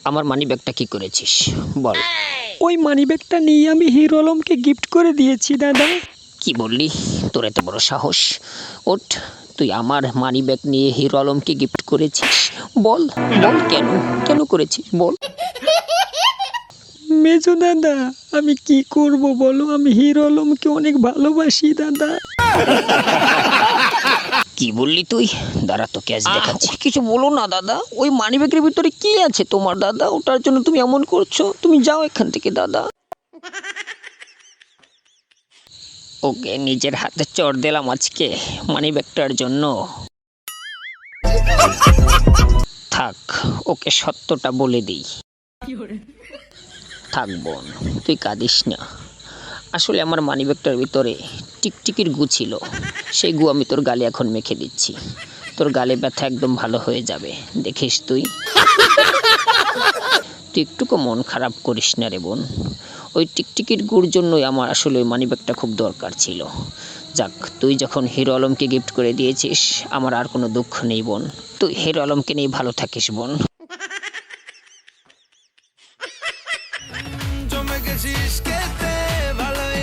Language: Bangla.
আমার মানি ব্যাগটা কি করেছিস বল। ওই মানিব্যাগটা নিয়ে আমি হিরো আলমকে গিফট করে দিয়েছি দাদা। কি বললি? তোর এত বড় সাহস! ওঠ, তুই আমার মানি ব্যাগ নিয়ে হিরো আলমকে গিফট করেছিস? বল বল, কেন কেন করেছিস বল। মেজো দাদা, আমি কি করব বলো, আমি হিরো আলমকে অনেক ভালোবাসি দাদা। কি বললি তুই? দাঁড়া, তোকে আজ দেখাচ্ছি। কিছু বলো না দাদা, ওই মানি ব্যাগের ভিতরে কি আছে তোমার দাদা? ওটার জন্য তুমি এমন করছো? তুমি যাও এখান থেকে দাদা। ওকে নিজের হাতে চড় দিলাম আজকে মানি ব্যাগটার জন্য। থাক, ওকে সত্যটা বলে দিই। থাক বোন, তুই কাঁদিস না। আসলে আমার মানিব্যাগটার ভিতরে টিকটিকির গু ছিল। সেই গু আমি তোর গালে এখন মেখে দিচ্ছি। তোর গালে ব্যথা একদম ভালো হয়ে যাবে, দেখিস তুই। তুই একটুকু মন খারাপ করিস না রে বোন। ওই টিকটিকির গুড় জন্যই আমার আসলে ওই মানিব্যাগটা খুব দরকার ছিল। যাক, তুই যখন হিরো আলমকে গিফট করে দিয়েছিস, আমার আর কোনো দুঃখ নেই বোন। তুই হিরো আলমকে নিয়ে ভালো থাকিস বোন। Yo me quisiste